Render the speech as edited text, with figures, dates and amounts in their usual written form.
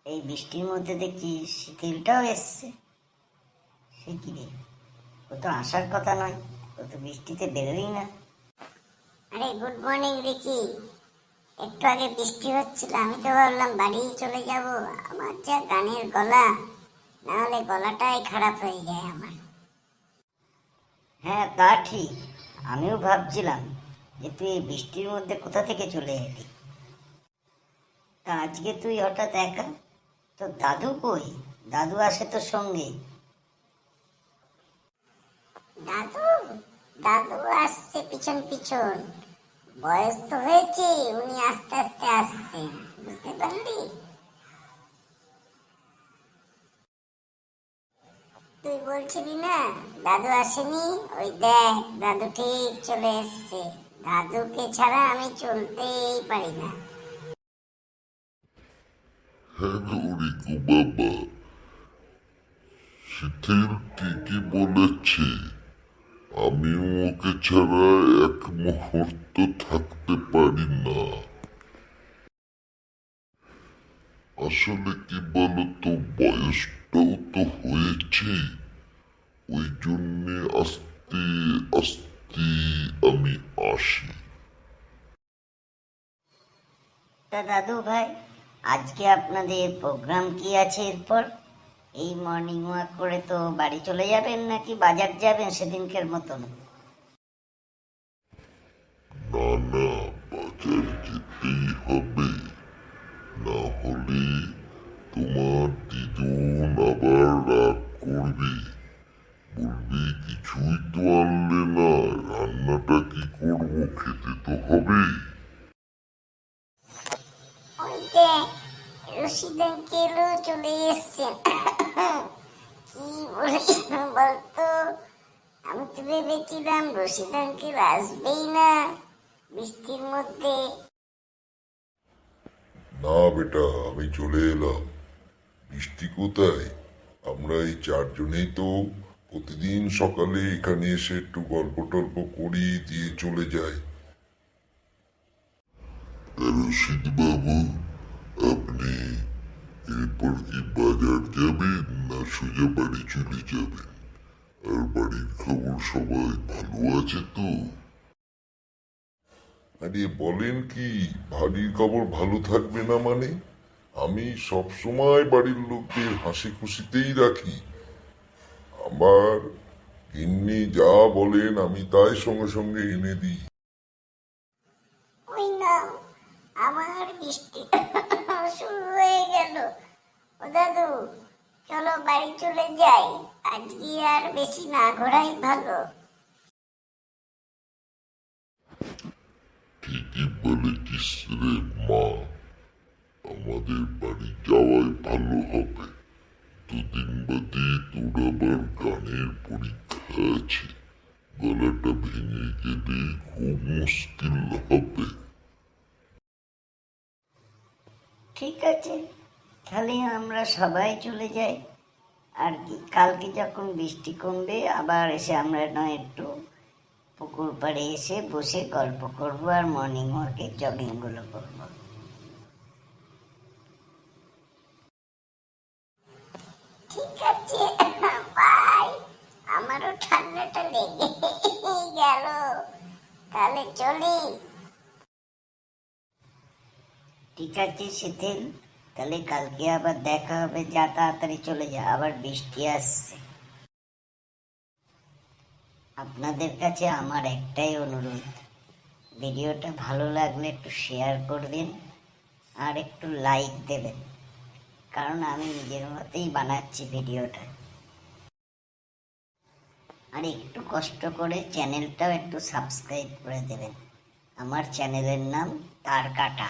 এই বৃষ্টির মধ্যে দেখছি শীতলটাও এসছে। সে কি রে, ও তো আসার কথা নয়, ও তো বৃষ্টিতে বেরোই না। আরে গুড মর্নিং রিকি। একটু আগে বৃষ্টি হচ্ছিল, আমি তো ভাবলাম বাড়ি চলে যাব। আমার যা গানের গলা, না হলে গলাটাই খারাপ হয়ে যায় আমার। হ্যাঁ তা ঠিক, আমিও ভাবছিলাম যে তুই এই বৃষ্টির মধ্যে কোথা থেকে চলে এলি। তা আজকে তুই হঠাৎ একা, তো দাদু কই? দাদু আসে তোর সঙ্গে? দাদু দাদু আসছে পিছন পিছন। বয়স তো হয়েছে, উনি আস্তে আস্তে আসছেন, বুঝতে পারলি? তুই বলছিলি না দাদু আসেনি, ওই দেখ দাদু ঠিক চলে এসছে। দাদুকে ছাড়া আমি চলতেই পারি না। হ্যাঁ গৌরিকু বাবা, শিথিল ঠিকই বলেছে। আমিও ওকে ছাড়া এক মুহূর্ত থাকতে পারি না। আসলে কি বলতো, বয়সটাও তো হয়েছে, ওই জন্যে আস্তে আস্তে আমি আসি। তা দাদু ভাই, আজকে আপনাদের প্রোগ্রাম কি আছে এরপর? এই মর্নিং ওয়াক করে তো বাড়ি চলে যাবেন, নাকি বাজার যাবেন সেদিনকার মতন? না না, বাজার যেতেই হবে, না হলে তোমার দিদুন আবার রাগ করবে, বলবে কিছুই তো আনলে না, রান্নাটা কি করবো, খেতে তো হবে। ওই দেখ রশিদ আঙ্কেলও চলে এসছেন। কি বলি বলতো, আমি তো ভেবেছিলাম রশিদ আঙ্কেল আসবেই না বৃষ্টির মধ্যে। না বেটা, আমি চলে এলাম। বৃষ্টি কোথায়? আমরা এই চারজনেই তো প্রতিদিন সকালে এখানে এসে একটু গল্প টল্প করি, দিয়ে চলে যাই। রশিদ বাবু, আপনি এরপর কি বাজার যাবেন, না সোজা বাড়ি চলে যাবেন? আর বাড়ির খবর সবাই ভালো আছে তো? আরে বলেন কি, বাড়ির খবর ভালো থাকবে না মানে? আমি সব সময় বাড়ির লোকদের হাসি খুশিতেই রাখি। আমার গিন্নি যা বলেন আমি তাই সঙ্গে সঙ্গে এনে দিই। ওই না, আমার বৃষ্টি শুরু হয়ে গেল। ও দাদু, চলো বাড়ি চলে যাই, আজকে আর বেশি না ঘোরাই ভালো। ঠিকই বলেছিস রে মা, আমাদের বাড়ি যাওয়াই ভালো হবে। দুদিন বাদে তোর আবার গানের পরীক্ষা আছে, গলাটা ভেঙে গেলে খুব মুশকিল হবে। ঠিক আছে, তাহলে আমরা সবাই চলে যাই। আর কি, কালকে যখন বৃষ্টি কমবে আবার এসে আমরা নয় একটু পুকুর পাড়ে এসে বসে গল্প করবো আর মর্নিং ওয়াকে জগিংগুলো করবো। ঠিক আছে, বাই। আমারও ঠান্ডাটা লেগে গেল, তাহলে চলি। ঠিক আছে শিথিল, তাহলে কালকে আবার দেখা হবে, যা তাড়াতাড়ি চলে যা, আবার বৃষ্টি আসছে। আপনাদের কাছে আমার একটাই অনুরোধ, ভিডিওটা ভালো লাগলে একটু শেয়ার করবেন আর একটু লাইক দেবেন, কারণ আমি নিজের মতেই বানাচ্ছি ভিডিওটা। আর একটু কষ্ট করে চ্যানেলটাও একটু সাবস্ক্রাইব করে দেবেন। আমার চ্যানেলের নাম তার কাটা।